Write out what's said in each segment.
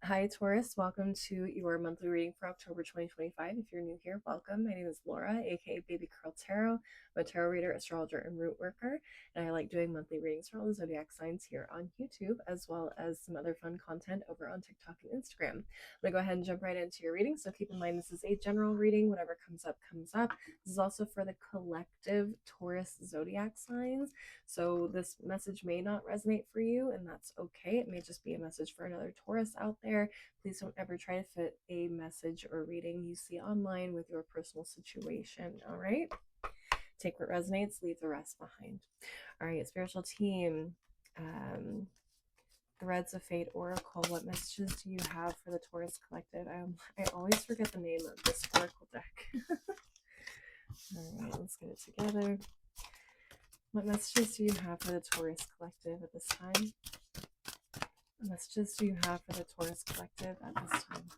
Hi, Taurus. Welcome to your monthly reading for October 2025. If you're new here, welcome. My name is Laura, aka Baby Curl Tarot. I'm a tarot reader, astrologer, and root worker. And I like doing monthly readings for all the zodiac signs here on YouTube, as well as some other fun content over on TikTok and Instagram. I'm going to go ahead and jump right into your reading. So keep in mind, this is a general reading. Whatever comes up, comes up. This is also for the collective Taurus zodiac signs. So this message may not resonate for you, and that's okay. It may just be a message for another Taurus out there. Please don't ever try to fit a message or reading you see online with your personal situation. All right. Take what resonates, leave the rest behind. All right, spiritual team. Threads of Fate Oracle. What messages do you have for the Taurus Collective? I always forget the name of this Oracle deck. All right, let's get it together. What messages do you have for the Taurus Collective at this time? What messages do you have for the Taurus Collective at this time?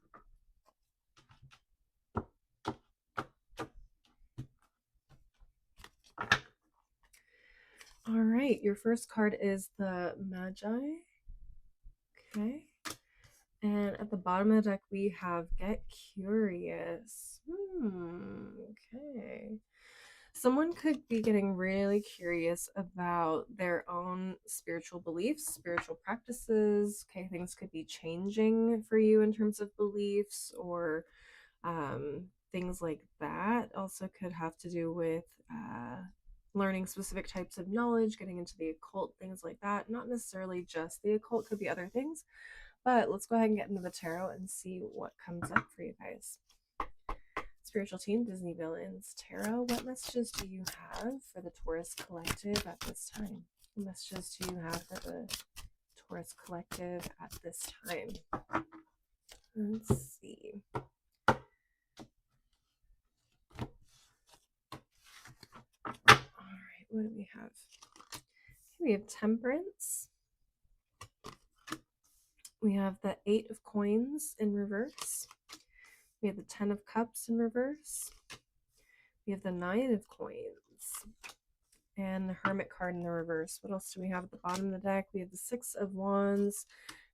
All right, your first card is the Magi. Okay. And at the bottom of the deck, we have Get Curious. Okay. Someone could be getting really curious about their own spiritual beliefs, spiritual practices. Okay, things could be changing for you in terms of beliefs or things like that. Also could have to do with learning specific types of knowledge, getting into the occult, things like that. Not necessarily just the occult, could be other things. But let's go ahead and get into the tarot and see what comes up for you guys. Spiritual team, Disney Villains Tarot. What messages do you have for the Taurus Collective at this time? What messages do you have for the Taurus Collective at this time? Let's see. All right, what do we have? We have Temperance. We have the 8 of Coins in reverse. We have the 10 of Cups in reverse. We have the 9 of Coins. And the Hermit card in the reverse. What else do we have at the bottom of the deck? We have the 6 of Wands,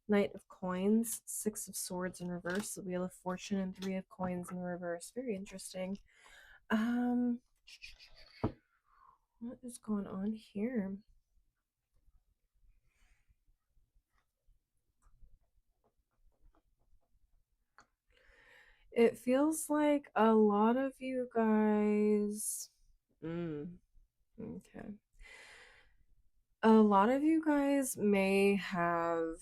Knight of Coins, 6 of Swords in reverse, the Wheel of Fortune, and 3 of Coins in reverse. Very interesting. What is going on here? It feels like a lot of you guys... Okay. A lot of you guys may have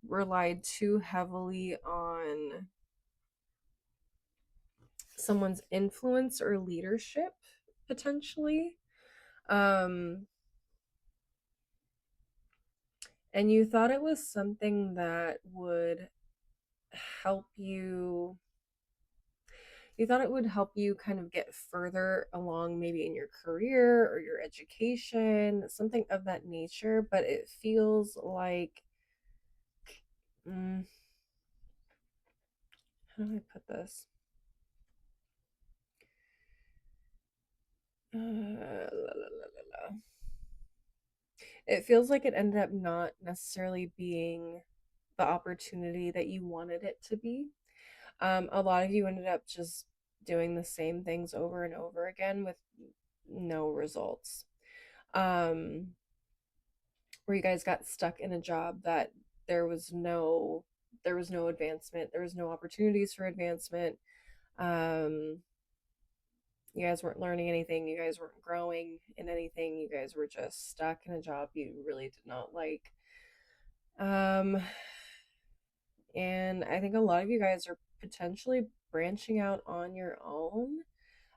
relied too heavily on someone's influence or leadership, potentially. And you thought it was something that would help you. You thought it would help you kind of get further along, maybe in your career or your education, something of that nature, but it feels like. How do I put this? It feels like it ended up not necessarily being the opportunity that you wanted it to be. A lot of you ended up just doing the same things over and over again with no results. Where you guys got stuck in a job that there was no advancement, there was no opportunities for advancement. You guys weren't learning anything, you guys weren't growing in anything, you guys were just stuck in a job you really did not like. And I think a lot of you guys are potentially branching out on your own,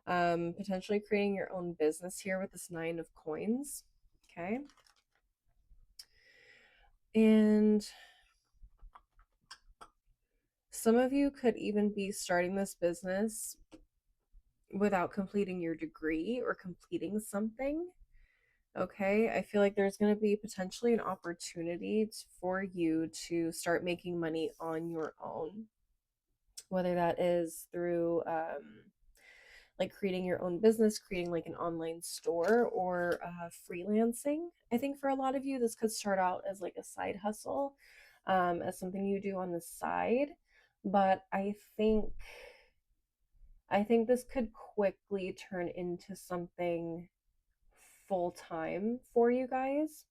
potentially creating your own business here with this 9 of Coins. Okay. And some of you could even be starting this business without completing your degree or completing something. Okay, I feel like there's going to be potentially an opportunity for you to start making money on your own, whether that is through like creating your own business, creating like an online store, or freelancing. I think for a lot of you, this could start out as like a side hustle. as something you do on the side. But I think this could quickly turn into something full time for you guys,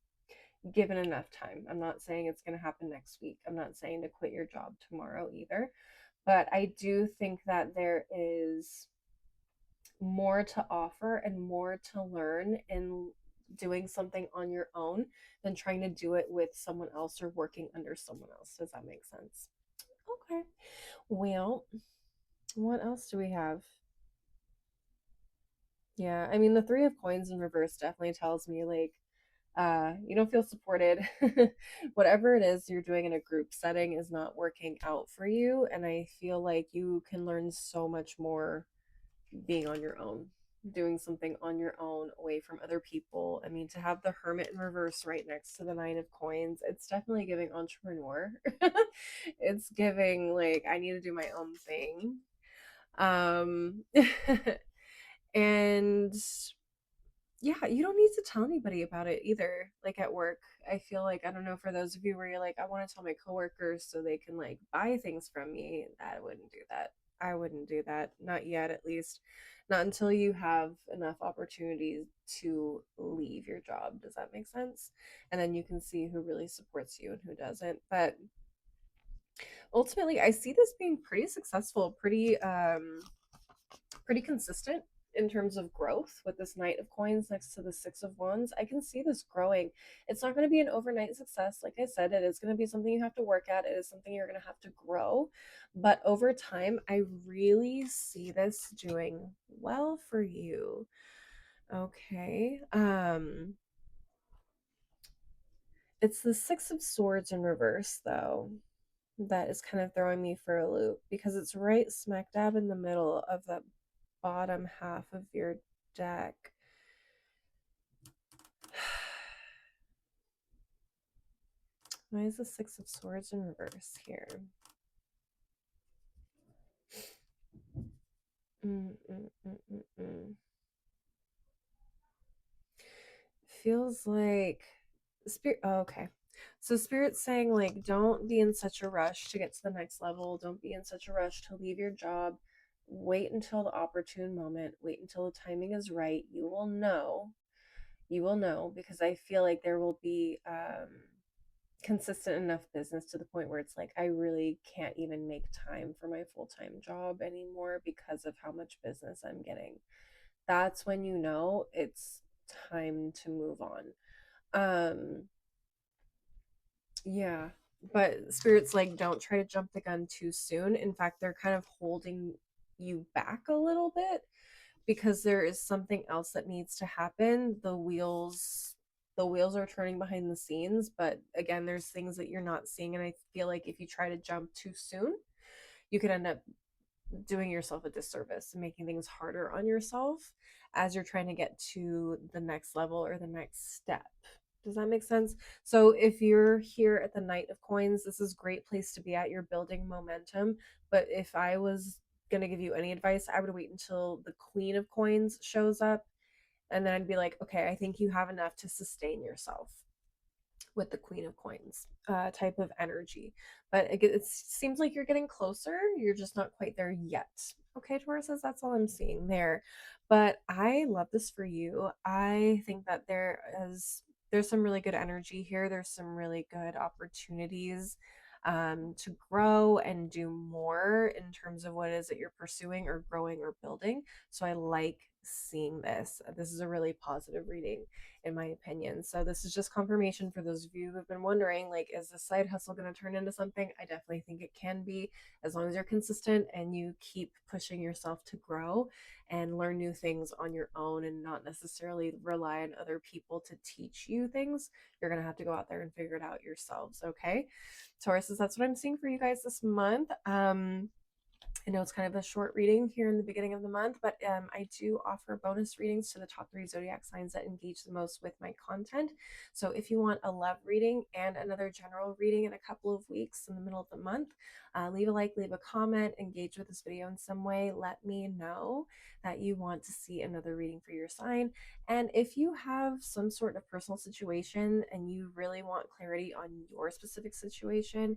given enough time. I'm not saying it's going to happen next week. I'm not saying to quit your job tomorrow either. But I do think that there is more to offer and more to learn in doing something on your own than trying to do it with someone else or working under someone else. Does that make sense? Okay. Well, what else do we have? Yeah, I mean, the Three of Coins in reverse definitely tells me like you don't feel supported. Whatever it is you're doing in a group setting is not working out for you, and I feel like you can learn so much more being on your own, doing something on your own away from other people. I mean, to have the Hermit in reverse right next to the Nine of Coins, it's definitely giving entrepreneur. It's giving like I need to do my own thing. Um and yeah, you don't need to tell anybody about it either. Like at work, I feel like, I don't know, for those of you where you're like, I want to tell my coworkers so they can like buy things from me. I wouldn't do that. I wouldn't do that. Not yet, at least. Not until you have enough opportunities to leave your job. Does that make sense? And then you can see who really supports you and who doesn't. But ultimately, I see this being pretty successful, pretty consistent in terms of growth with this Knight of Coins next to the Six of Wands. I can see this growing. It's not going to be an overnight success. Like I said, it is going to be something you have to work at. It is something you're going to have to grow. But over time, I really see this doing well for you. Okay. It's the Six of Swords in reverse, though, that is kind of throwing me for a loop because it's right smack dab in the middle of the bottom half of your deck. Why is the Six of Swords in reverse here? Feels like spirit. Oh, okay. So spirit's saying like, don't be in such a rush to get to the next level. Don't be in such a rush to leave your job. Wait until the opportune moment. Wait until the timing is right. You will know. You will know, because I feel like there will be consistent enough business to the point where it's like I really can't even make time for my full-time job anymore because of how much business I'm getting. That's when you know it's time to move on. Yeah, but spirits like don't try to jump the gun too soon. In fact, they're kind of holding you back a little bit because there is something else that needs to happen. The wheels are turning behind the scenes, but again, there's things that you're not seeing, and I feel like if you try to jump too soon, you could end up doing yourself a disservice and making things harder on yourself as you're trying to get to the next level or the next step. Does that make sense? So if you're here at the Knight of Coins, this is a great place to be at. You're building momentum. But if I was going to give you any advice, I would wait until the Queen of Coins shows up. And then I'd be like, okay, I think you have enough to sustain yourself with the Queen of Coins type of energy. But it seems like you're getting closer. You're just not quite there yet. Okay, Taurus says that's all I'm seeing there. But I love this for you. I think that there's some really good energy here. There's some really good opportunities to grow and do more in terms of what it is that you're pursuing or growing or building. So I like seeing this. This is a really positive reading in my opinion. So this is just confirmation for those of you who have been wondering, like, is this side hustle going to turn into something? I definitely think it can be, as long as you're consistent and you keep pushing yourself to grow and learn new things on your own and not necessarily rely on other people to teach you things. You're going to have to go out there and figure it out yourselves. Okay. Tauruses, that's what I'm seeing for you guys this month. I know it's kind of a short reading here in the beginning of the month, but I do offer bonus readings to the top 3 zodiac signs that engage the most with my content. So if you want a love reading and another general reading in a couple of weeks in the middle of the month, leave a like, leave a comment, engage with this video in some way. Let me know that you want to see another reading for your sign. And if you have some sort of personal situation and you really want clarity on your specific situation,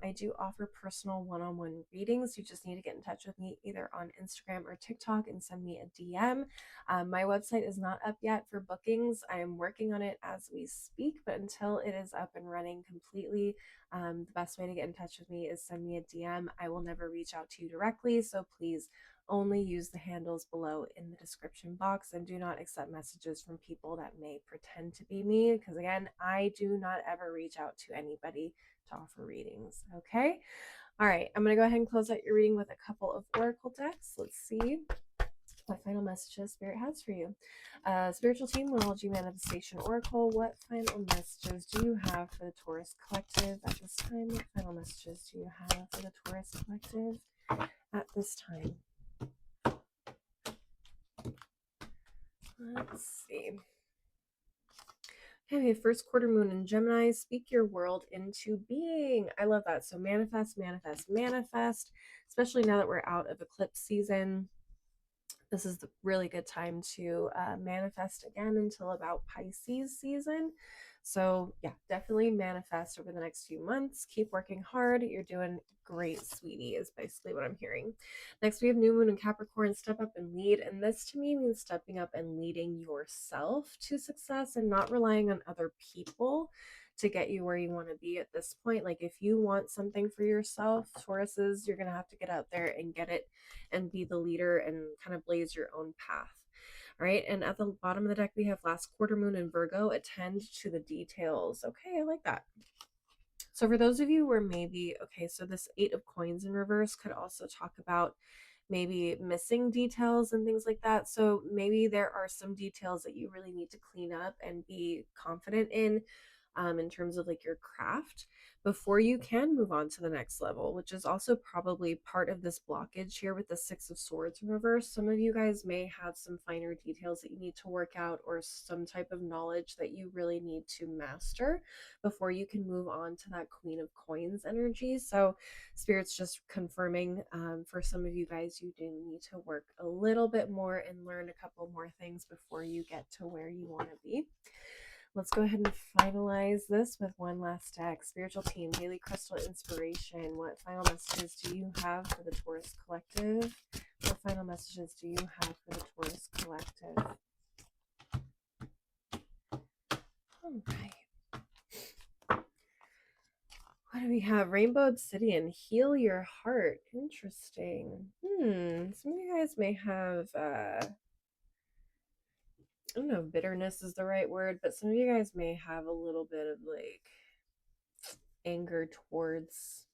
I do offer personal one-on-one readings. You just need to get in touch with me either on Instagram or TikTok and send me a DM. My website is not up yet for bookings. I am working on it as we speak, but until it is up and running completely, the best way to get in touch with me is send me a DM. I will never reach out to you directly, so please only use the handles below in the description box and do not accept messages from people that may pretend to be me, because again, I do not ever reach out to anybody to offer readings. Okay. All right. I'm going to go ahead and close out your reading with a couple of oracle decks. Let's see what final messages Spirit has for you. Spiritual team, Numerology Manifestation Oracle, what final messages do you have for the Taurus Collective at this time? What final messages do you have for the Taurus Collective at this time? Let's see. Okay, we have first quarter moon in Gemini. Speak your world into being. I love that. So manifest, manifest, manifest, especially now that we're out of eclipse season. This is the really good time to manifest again until about Pisces season. So yeah, definitely manifest over the next few months. Keep working hard. You're doing great, sweetie, is basically what I'm hearing. Next, we have new moon in Capricorn. Step up and lead. And this to me means stepping up and leading yourself to success and not relying on other people to get you where you want to be at this point. Like if you want something for yourself, Tauruses, you're going to have to get out there and get it and be the leader and kind of blaze your own path. All right. And at the bottom of the deck, we have last quarter moon in Virgo. Attend to the details. Okay. I like that. So for those of you who are maybe, okay, so this 8 of coins in reverse could also talk about maybe missing details and things like that. So maybe there are some details that you really need to clean up and be confident in terms of like your craft before you can move on to the next level, which is also probably part of this blockage here with the 6 of swords in reverse. Some of you guys may have some finer details that you need to work out or some type of knowledge that you really need to master before you can move on to that queen of coins energy. So spirit's just confirming for some of you guys, you do need to work a little bit more and learn a couple more things before you get to where you want to be. Let's go ahead and finalize this with one last deck. Spiritual team, daily crystal inspiration. What final messages do you have for the Taurus Collective? What final messages do you have for the Taurus Collective? All right. What do we have? Rainbow Obsidian, heal your heart. Interesting. Some of you guys may have I don't know if bitterness is the right word, but some of you guys may have a little bit of like anger towards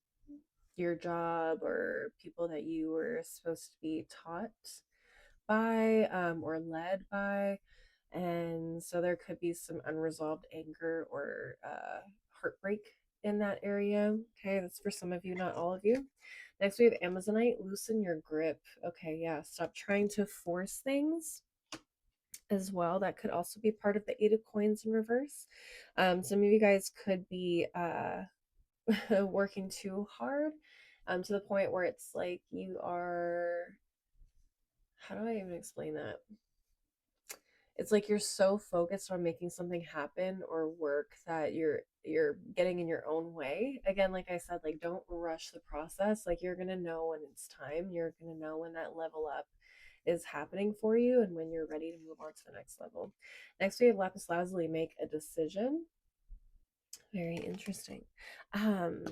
your job or people that you were supposed to be taught by or led by. And so there could be some unresolved anger or heartbreak in that area. Okay, that's for some of you, not all of you. Next, we have Amazonite, loosen your grip. Okay, yeah, stop trying to force things as well. That could also be part of the 8 of coins in reverse. Some of you guys could be working too hard to the point where it's like you are, how do I even explain that? It's like you're so focused on making something happen or work that you're getting in your own way. Again, like I said, like don't rush the process. Like you're gonna know when it's time. You're gonna know when that level up is happening for you and when you're ready to move on to the next level. Next, we have Lapis Lazuli, make a decision. Very interesting. I'm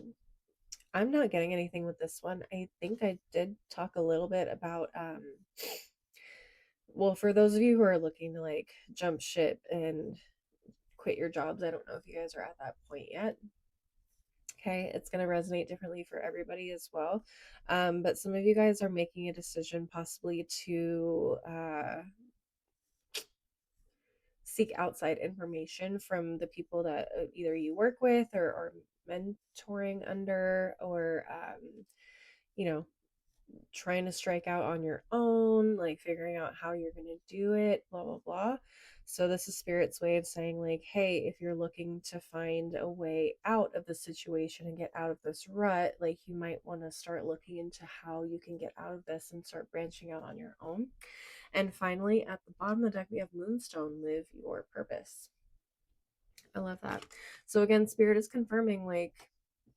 not getting anything with this one. I think I did talk a little bit about well, for those of you who are looking to like jump ship and quit your jobs, I don't know if you guys are at that point yet. Okay, it's going to resonate differently for everybody as well. But some of you guys are making a decision possibly to seek outside information from the people that either you work with or are mentoring under, or you know, trying to strike out on your own, like figuring out how you're going to do it, blah, blah, blah. So, this is Spirit's way of saying, like, hey, if you're looking to find a way out of the situation and get out of this rut, like, you might want to start looking into how you can get out of this and start branching out on your own. And finally, at the bottom of the deck, we have Moonstone, live your purpose. I love that. So again, Spirit is confirming, like,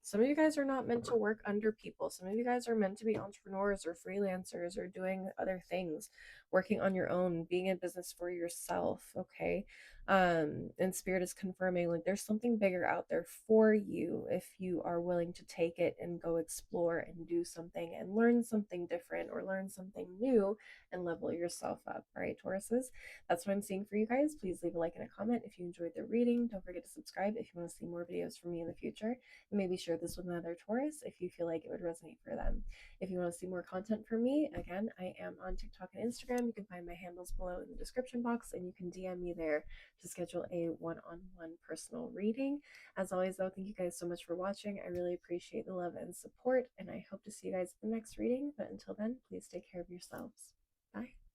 some of you guys are not meant to work under people. Some of you guys are meant to be entrepreneurs or freelancers or doing other things, working on your own, being in business for yourself, okay? And Spirit is confirming, like, there's something bigger out there for you if you are willing to take it and go explore and do something and learn something different or learn something new and level yourself up. All right, Tauruses, that's what I'm seeing for you guys. Please leave a like and a comment if you enjoyed the reading. Don't forget to subscribe if you want to see more videos from me in the future. And maybe share this with another Taurus if you feel like it would resonate for them. If you want to see more content from me, again, I am on TikTok and Instagram. You can find my handles below in the description box, and you can DM me there to schedule a one-on-one personal reading. As always, though, thank you guys so much for watching. I really appreciate the love and support, and I hope to see you guys in the next reading. But until then, please take care of yourselves. Bye.